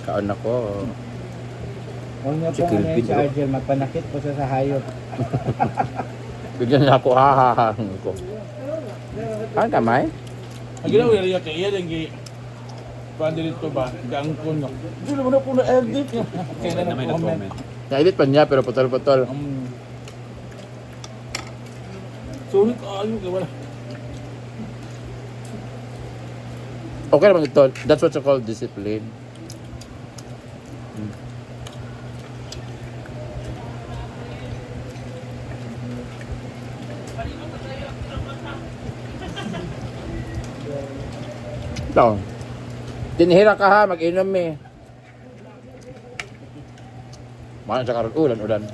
Kaon ako. Huwag niyo Si pong ano Kilvin, yung charger, magpanakit po sa hayop. Bigyan niya ako hahahan ko. Kaon ka, May? Ang ginawa niya kay iya yung paano dito ba? Gangkon no. Hindi naman na po na-edit. Kaya na may comment. Na-edit pa niya pero putol-putol. Sulit ayun ka wala. Okay naman ito. That's what you call discipline. Ito. Tinihira ka ha, mag-inom eh. Mahal sa karon ulan.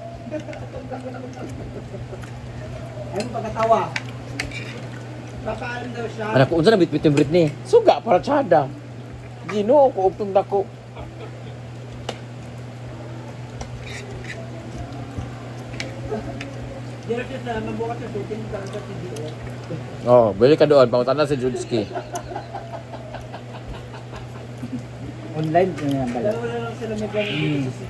Ano pagkatawa? Kakain daw siya. Anak ko, unsa na bitbit yung Britney? Suga para tsada. Ginoo ko, ugtong dako. Dito siya sa mabukas sa shooting talaga si Dio. Oh, bili ka doon, pangutan na si Judski. Online ko yan pala. Wala lang sila may ganun dito sa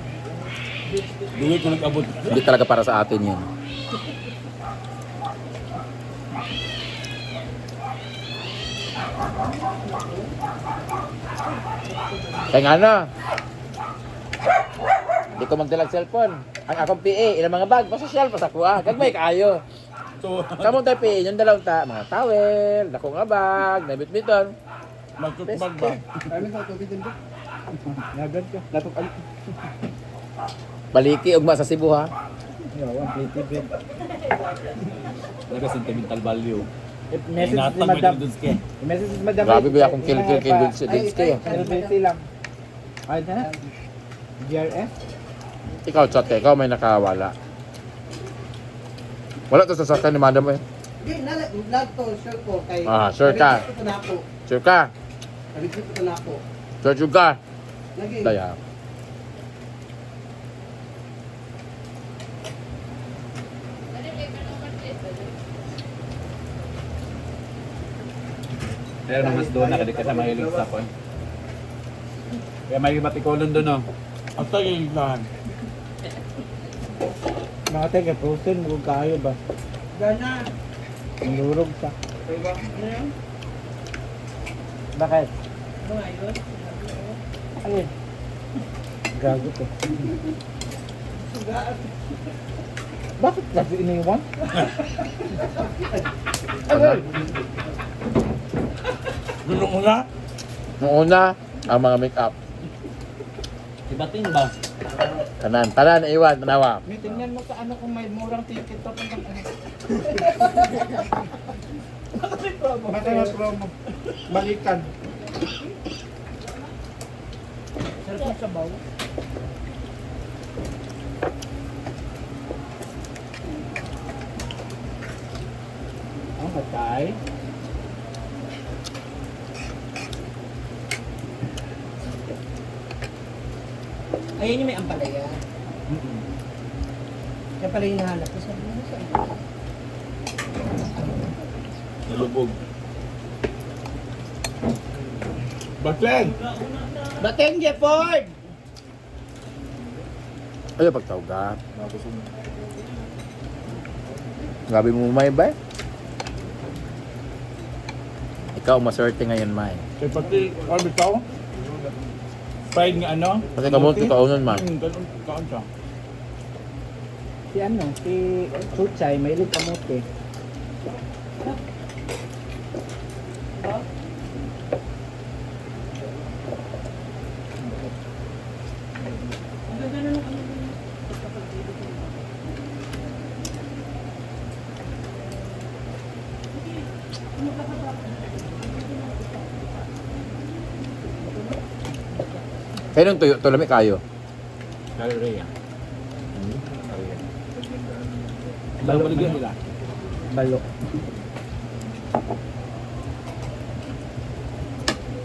Duwi ko nag-abot. Hindi talaga para sa atin yun. Kaya nga na. Hindi ko magdalag cellphone. Ang akong PA, ilang mga bag, pasosyal pa sa kuha. Gagmay kaayo. So, Kamong tayo PA, yung dalawang mga towel, dako nga bag, nabit-biton. magtutbag ba? Kami sa tubig din ko. Nagad ka. Latok alit. Baliki, ugma sa Cebu ha. Yawan, pretty bread. Naga sentimental value. Message si Inatang Madam. may dudunske. Message si Madam. Grabe ba akong kill Dudski eh. Celebrity lang. Ay, na. GRF? Ikaw, chat ka, ikaw may nakawala. Wala to sa sakyan ni madam eh. Hindi, nalag to, sure ko. Kay, Sure ka. Nabigit ko na ako. Sure ka? Nabigit ko na ako. Sure ka? Lagi. Daya. Pero naman doon na kadikit na mahilig sa kon. Kaya may matikolon doon oh. Ang tagay lahan. Mga taga frozen, huwag kayo ba? Gana. Nalurog siya. Ano yun? Bakit? Ano nga yun? Alin? Gago ko. Sugaan. Bakit kasi iniwan? Gulong una? Noong una, ang mga make-up. Ibating ba? Tanan, iwan, tanawa. May tingnan mo sa ano kung may murang ticket to. Bakit may promo? Balikan. Sarap yung sabaw. Ang patay. Ayun yung may ampalaya. Kaya pala yung nahanap ko. Sabi mo sa iyo. Nalubog. Bateng! Bateng Jefford! Ay, pagtawga. Grabe mo, May, ba? Ikaw, maswerte ngayon, May. Kaya pati, ano bitaw? Fried nga ano? Kasi kamuti ka unon, May. Ganun kaon siya. Si ano, si Chuchay, may ilig kamote. Kaya nung tuyo, tulami kayo. Kaya Balo baligyan nila. Balo.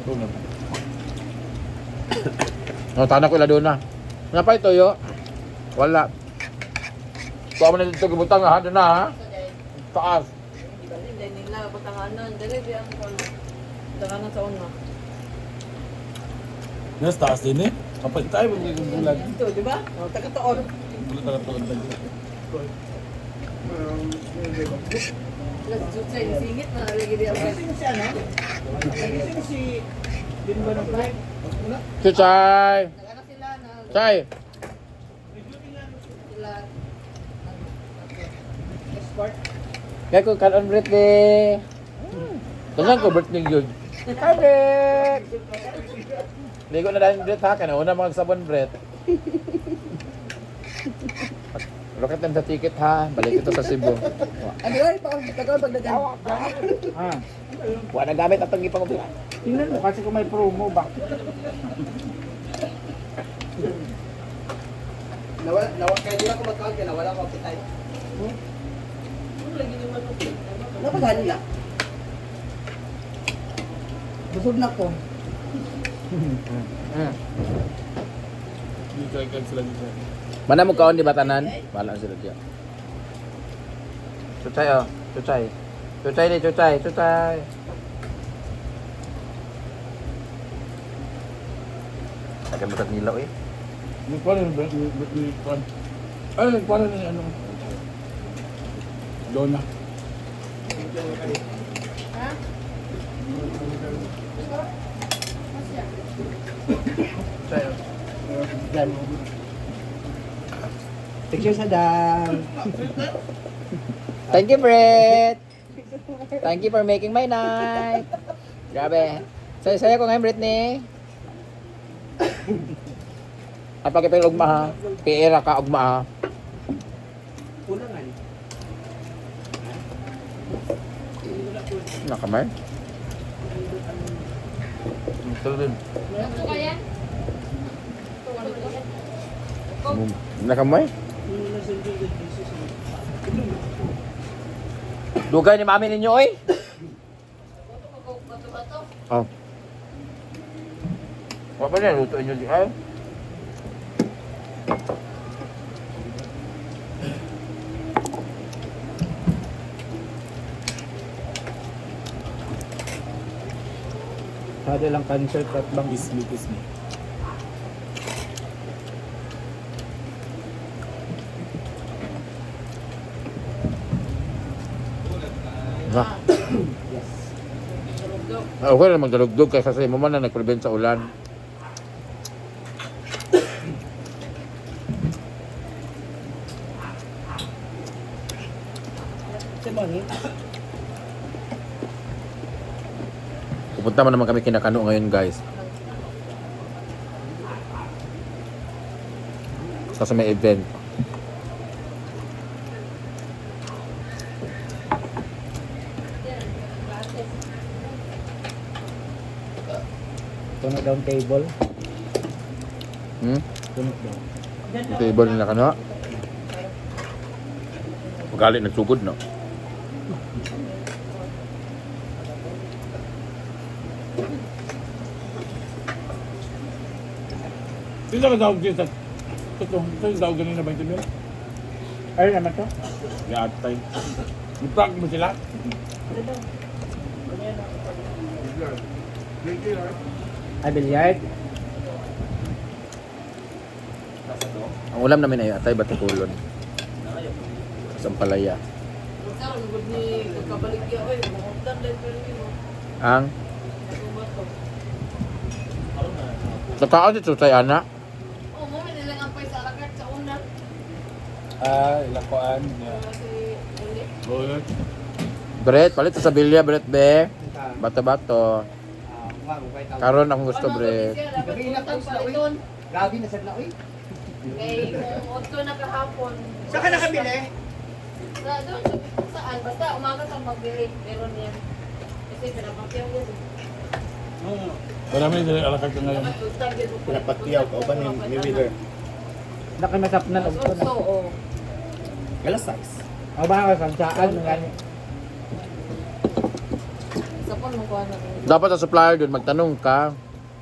Tulog. Tanah ko ila doon na. Ngapay tuyo? Wala. Kuha mo na dito gibutang ha, doon na ha. Taas. Hindi nila patanganan. Dali biyang ko. Tanganan sa una. Nasa taas din eh. Kapag tayo, bulan. Ito, di ba? O, taga-toon. Bulan taga-taon lang. Chuchay, singit na lagi di ako. Gising si ano? Gising si Bimbo ng Pride. Chuchay! Nag-ano sila na... Chay! Sila... Export. Kaya ko kanon birthday. Tangan ko birthday yun. Hi, Brett! Ligo na dahil Brett ha, kana una mga sabon Brett. Rocket lang sa ticket ha, balik ito sa Cebu. Ano yun? Tagal pagdagan. Ah, Wala na gamit atong ipang tingnan mo kasi kung may promo ba. Nawala kaya di ako mag-count kaya nawala ko appetite. Napaghan nila. Busog na ko. Hindi kayo sila dito. Mana mo kaon di batanan? Wala sila diyan. Chuchay oh, chuchay. Chuchay ni chuchay, chuchay. Akan berat nilaw eh. Nagpaano ba? Nagpaano? Ay, nagpaano na yung ano? Dona. Ha? Chuchay oh. Picture sa dam. Thank you, Brett. Thank you for making my night. Grabe. Saya ko ngayon, Britney. At pagkipin ugma ha. Piera ka ugma ha. Kulangan. Nakamay. Ito din. Ito kaya? Nakamay. Dugay ni mami ninyo oy. Bato-bato. Oh. Wa pa na luto inyo di ay. Sada lang concert at bang Kiss me. Ha. Okay na magdalugdog kaysa sa imo man na nagprevent sa ulan. Simoni. Pupunta man naman kami kinakano ngayon guys. Sa may event. tunog down table. Tunog down. Ito iba nila kano. Pagalit nagsugod no. Sino ka tawag dito? Ito yung tawag ganun na 20 mil? Ay naman to. Gatay. I-prank mo sila? Ay bilyard. Ang ulam namin ay atay batikulon. Sampalaya. Ikaw, lugod ni pagkabaligya. Oy, mamuntan lang pero yun. Ang Bato-bato. totoo si Susay Ana. Oh, mo may nilang ampay sa alakat sa una. Ilakoan. Si Uli. Boy. Brett, palit sa Bilya, Brett be. Bato-bato. Wow, Karon akong gusto, Brett. Gabi na kang paliton. Grabe na sad na oy. Kay kung otto na kahapon. Saan ka nakabili? Sa doon, saan? Basta umaga kang magbili. Meron yan. Kasi pinapakyaw yan. Marami sila alakad ka ngayon. Pinapakyaw ka ba ni Wheeler? Nakimasapnan og to na. oo. Gala size. O ba ka saan ngani. Sa pon mo kuha na. Dapat sa supplier doon magtanong ka.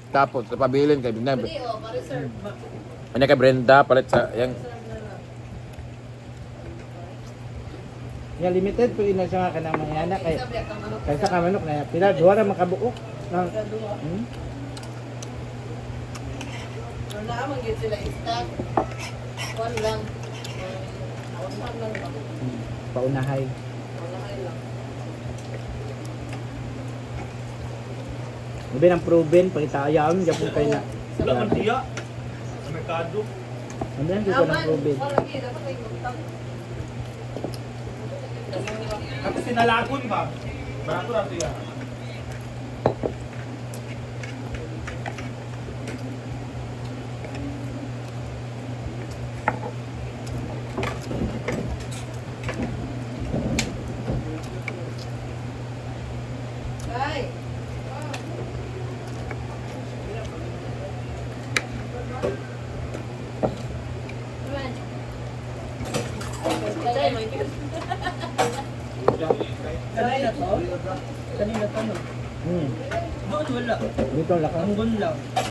Tapos pabilin kay Binay. Pwede, oh, pa-reserve. Ano kay Brenda palit sa yang Ya limited po ina siya nga kanang mga anak kay Sabi ka manok. kaysa ka manok na pila duha ra makabuok. Nang naman yun sila stock. One lang. One lang ba? Paunahay. Wala lang. Mabi ng proven, pagkitayaan, yapon kayo na. Wala man tiya. Sa merkado. Ano yan, dito ng proven. Wala lagi. Dapat may utang. Kasi sinalagon ba? Barato na tiya. Ay. Kanina to? Kanina to no? Hmm. Doon wala. Dito lang. Anggon lang.